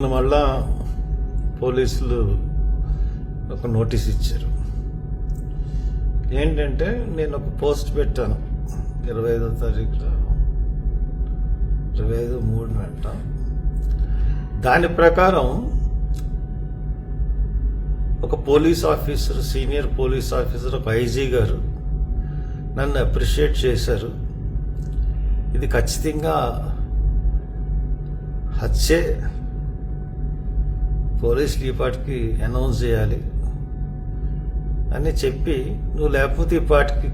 మళ్ళా పోలీసులు ఒక నోటీస్ ఇచ్చారు. ఏంటంటే నేను ఒక పోస్ట్ పెట్టాను 25వ తారీఖులో 25/3 దాని ప్రకారం ఒక police officer, senior police officer, ఒక ఐజీ గారు నన్ను అప్రిషియేట్ చేశారు. ఇది ఖచ్చితంగా హత్యే, పోలీస్ డిపార్ట్కి అనౌన్స్ చేయాలి అని చెప్పి, నువ్వు లేకపోతే ఈ పార్టీకి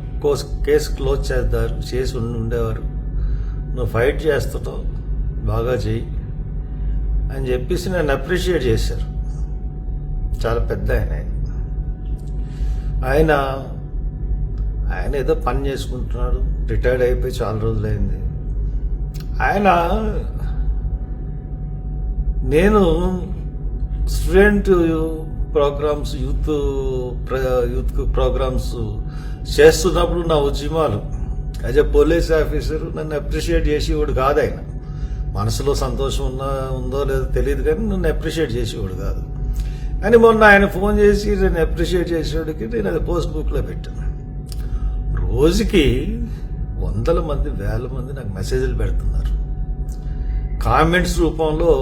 కేసు క్లోజ్ చేసి ఉండేవారు, నువ్వు ఫైట్ చేస్తావు, బాగా చెయ్యి అని చెప్పేసి నన్ను అప్రిషియేట్ చేశారు. చాలా పెద్ద ఆయన ఏదో పని చేసుకుంటున్నాడు, రిటైర్డ్ అయిపోయి చాలా రోజులైంది. నేను స్టూడెంట్ ప్రోగ్రామ్స్, యూత్ ప్రోగ్రామ్స్ చేస్తున్నప్పుడు నా ఉద్యమాలు యాజ్ ఎ పోలీస్ ఆఫీసర్ నన్ను అప్రిషియేట్ చేసేవాడు కాదు. ఆయన మనసులో సంతోషం ఉందో లేదో తెలియదు, కానీ నన్ను అప్రిషియేట్ చేసేవాడు కాదు. కానీ మొన్న ఆయన ఫోన్ చేసి నేను అప్రిషియేట్ చేసేవాడికి నేను అది పోస్ట్ బుక్లో పెట్టాను. రోజుకి వందల మంది, వేల మంది నాకు మెసేజ్లు పెడుతున్నారు కామెంట్స్ రూపంలో.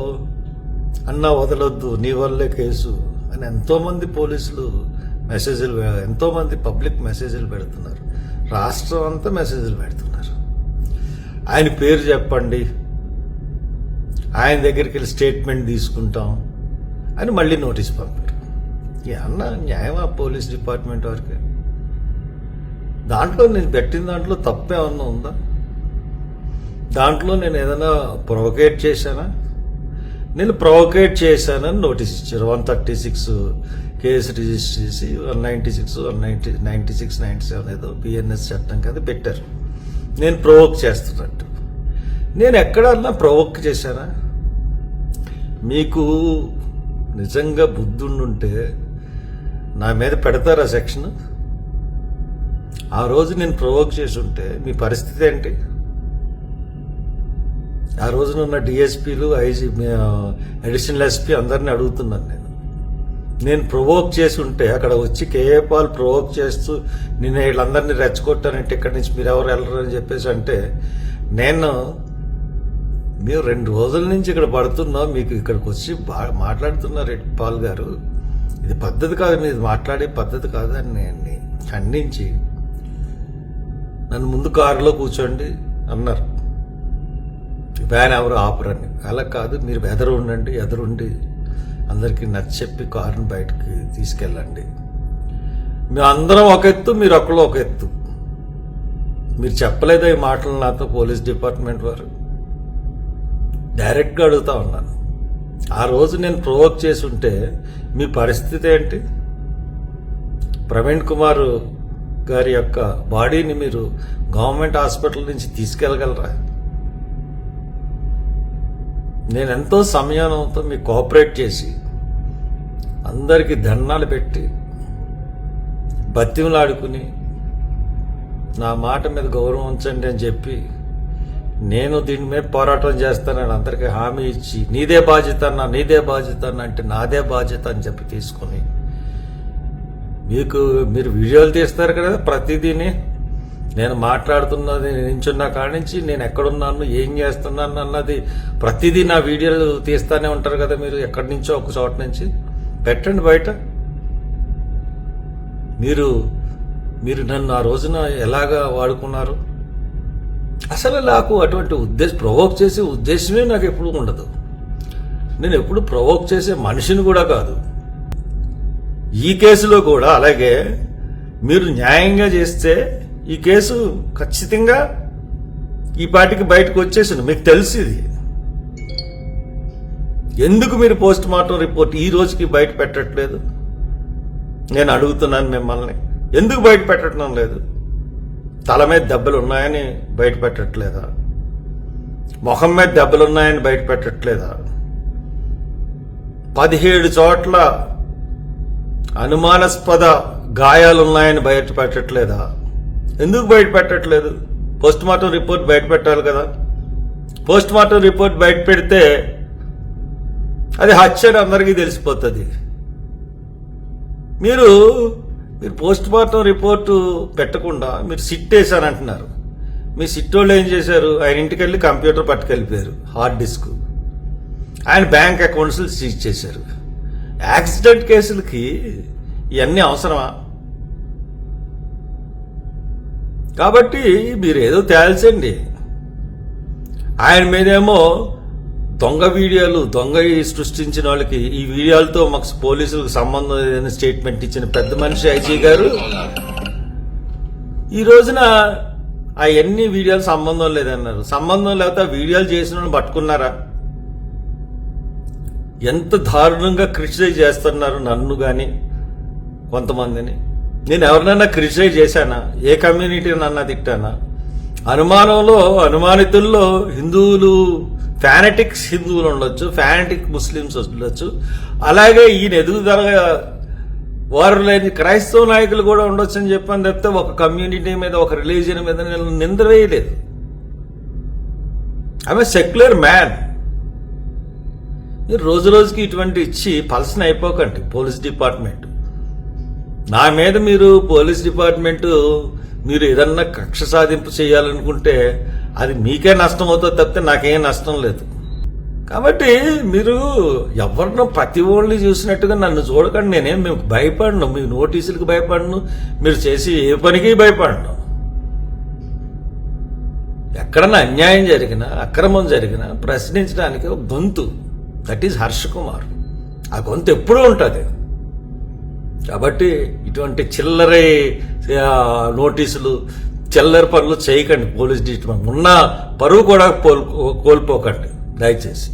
అన్నా వదలొద్దు, నీ వల్లే కేసు అని ఎంతోమంది పోలీసులు మెసేజ్లు, ఎంతోమంది పబ్లిక్ మెసేజ్లు పెడుతున్నారు. రాష్ట్రం అంతా మెసేజ్లు పెడుతున్నారు. ఆయన పేరు చెప్పండి, ఆయన దగ్గరికి వెళ్ళి స్టేట్మెంట్ తీసుకుంటాం అని మళ్ళీ నోటీస్ పంపారు. అన్న న్యాయమా పోలీస్ డిపార్ట్మెంట్ వారికి? దాంట్లో నేను పెట్టిన దాంట్లో తప్పేమన్నా ఉందా? దాంట్లో నేను ఏదైనా ప్రొవోకేట్ చేశానా? నేను ప్రొవోకేట్ చేశానని నోటీస్ ఇచ్చారు. 136 కేసు రిజిస్టర్ చేసి 196, 97 ఏదో పిఎన్ఎస్ చట్టం కదా పెట్టారు. నేను ప్రొవోక్ చేస్తున్నట్టు. నేను ఎక్కడన్నా ప్రొవోక్ చేశానా? మీకు నిజంగా బుద్ధుండుంటే నా మీద పెడతారా సెక్షన్? ఆ రోజు నేను ప్రొవోక్ చేసి ఉంటే మీ పరిస్థితి ఏంటి? ఆ రోజున ఉన్న డిఎస్పీలు, ఐజీ, అడిషనల్ ఎస్పీ అందరినీ అడుగుతున్నాను నేను ప్రొవోక్ చేసి ఉంటే అక్కడ వచ్చి కేఏ పాల్ ప్రొవోక్ చేస్తూ నేను వీళ్ళందరినీ రెచ్చగొట్టానంటే ఇక్కడి నుంచి మీరు ఎవరు వెళ్ళరు అని చెప్పేసి అంటే, మీరు 2 రోజుల నుంచి ఇక్కడ పడుతున్నా, మీకు ఇక్కడికి వచ్చి మాట్లాడుతున్నారు పాల్ గారు, ఇది పద్ధతి కాదు, మీరు మాట్లాడే పద్ధతి కాదు అని నేను ఖండించి నన్ను ముందు కారులో కూర్చోండి అన్నారు. వ్యాన్ ఎవరు ఆపరని. అలా కాదు, మీరు ఎదురుండి అందరికీ నచ్చెప్పి కారుని బయటకు తీసుకెళ్ళండి. మేము అందరం ఒక ఎత్తు, మీరు ఒకళ్ళు ఒక ఎత్తు. మీరు చెప్పలేదా ఈ మాటలు నాతో పోలీస్ డిపార్ట్మెంట్ వారు? డైరెక్ట్గా అడుగుతా ఉన్నాను. ఆ రోజు నేను ప్రొవోక్ చేసి ఉంటే మీ పరిస్థితి ఏంటి? ప్రవీణ్ కుమార్ గారి యొక్క బాడీని మీరు గవర్నమెంట్ హాస్పిటల్ నుంచి తీసుకెళ్ళగలరా? నేను ఎంతో సమయంతో మీకు కోఆపరేట్ చేసి అందరికీ దండాలు పెట్టి బతిమలాడుకుని నా మాట మీద గౌరవం ఉంచండి అని చెప్పి నేను దీని మీద పోరాటం చేస్తానని అందరికీ హామీ ఇచ్చి నీదే బాధ్యత అంటే నాదే బాధ్యత అని చెప్పి తీసుకుని మీరు వీడియోలు తీస్తారు కదా, ప్రతిదీని నేను మాట్లాడుతున్నది నించున్న కాడి నుంచి నేను ఎక్కడున్నాను, ఏం చేస్తున్నాను అన్నది ప్రతిదీ నా వీడియోలు తీస్తానే ఉంటారు కదా మీరు. ఎక్కడి నుంచో ఒక చోట నుంచి పెట్టండి బయట. మీరు నన్ను ఆ రోజున ఎలాగా వాడుకున్నారు? అసలు నాకు అటువంటి ప్రొవోక్ చేసే ఉద్దేశమే నాకు ఎప్పుడు ఉండదు. నేను ఎప్పుడు ప్రొవోక్ చేసే మనిషిని కూడా కాదు. ఈ కేసులో కూడా అలాగే మీరు న్యాయంగా చేస్తే ఈ కేసు ఖచ్చితంగా ఈ పార్టీకి బయటకు వచ్చేసింది. మీకు తెలిసి ఇది ఎందుకు మీరు పోస్ట్ మార్టం రిపోర్ట్ ఈ రోజుకి బయట పెట్టట్లేదు? నేను అడుగుతున్నాను మిమ్మల్ని, ఎందుకు బయట పెట్టడం లేదు? తల మీద దెబ్బలు ఉన్నాయని బయట పెట్టట్లేదా? ముఖం మీద దెబ్బలు ఉన్నాయని బయట పెట్టట్లేదా? 17 చోట్ల అనుమానాస్పద గాయాలున్నాయని బయట పెట్టట్లేదా? ఎందుకు బయట పెట్టట్లేదు? పోస్ట్ మార్టం రిపోర్ట్ బయట పెట్టాలి కదా. పోస్ట్ మార్టం రిపోర్ట్ బయట పెడితే అది హత్య అని అందరికీ తెలిసిపోతుంది. మీరు పోస్ట్ మార్టం రిపోర్టు పెట్టకుండా మీరు సిట్ వేశారంటున్నారు. మీ సిట్ వాళ్ళు ఏం చేశారు? ఆయన ఇంటికి వెళ్ళి కంప్యూటర్ పట్టుకెళ్ళిపోయారు, హార్డ్ డిస్క్. ఆయన బ్యాంక్ అకౌంట్స్ సీజ్ చేశారు. యాక్సిడెంట్ కేసులకి ఇవన్నీ అవసరమా? కాబట్టి మీరు ఏదో తేల్చండి. ఆయన మీదేమో దొంగ వీడియోలు, దొంగ సృష్టించిన వాళ్ళకి ఈ వీడియోలతో మాకు పోలీసులకు సంబంధం లేదని స్టేట్మెంట్ ఇచ్చిన పెద్ద మనిషి ఐజీ గారు ఈ రోజున అవన్నీ వీడియోలు సంబంధం లేదన్నారు. సంబంధం లేకపోతే ఆ వీడియోలు చేసిన వాళ్ళని పట్టుకున్నారా? ఎంత దారుణంగా క్రిటిసైజ్ చేస్తున్నారు నన్ను కానీ కొంతమందిని. నేను ఎవరినైనా క్రిటిసైజ్ చేశానా? ఏ కమ్యూనిటీని అన్నా తిట్టానా? అనుమానితుల్లో హిందువులు, ఫ్యానటిక్స్ హిందువులు ఉండొచ్చు, ఫ్యానటిక్ ముస్లిమ్స్ ఉండొచ్చు, అలాగే ఈయన ఎదుగుదల వారు లేని క్రైస్తవ నాయకులు కూడా ఉండొచ్చు అని చెప్పని చెప్తే ఒక కమ్యూనిటీ మీద, ఒక రిలీజియన్ మీద నేను నింద వేయలేదు. ఆమె సెక్యులర్ మ్యాన్. మీరు రోజు రోజుకి ఇటువంటి ఇచ్చి పల్సన్ అయిపోకండి పోలీస్ డిపార్ట్మెంట్. నా మీద మీరు పోలీస్ డిపార్ట్మెంట్ మీరు ఏదన్నా కక్ష సాధింపు చేయాలనుకుంటే అది మీకే నష్టం అవుతుంది తప్పితే నాకేం నష్టం లేదు. కాబట్టి మీరు ఎవరినో ప్రతి ఓన్లీ చూసినట్టుగా నన్ను చూడకండి. నేనేం మీకు భయపడను, మీ నోటీసులకు భయపడను, మీరు చేసి ఏ పనికి భయపడను. ఎక్కడన్నా అన్యాయం జరిగినా, అక్రమం జరిగినా ప్రశ్నించడానికి ఒక గొంతు, దట్ ఈజ్ హర్ష కుమార్. ఆ గొంతు ఎప్పుడూ ఉంటుంది. కాబట్టి ఇటువంటి చిల్లరే నోటీసులు, చిల్లర పనులు చేయకండి పోలీస్ డిపార్ట్మెంట్. ఉన్న పరువు కూడా కోల్పోకండి దయచేసి.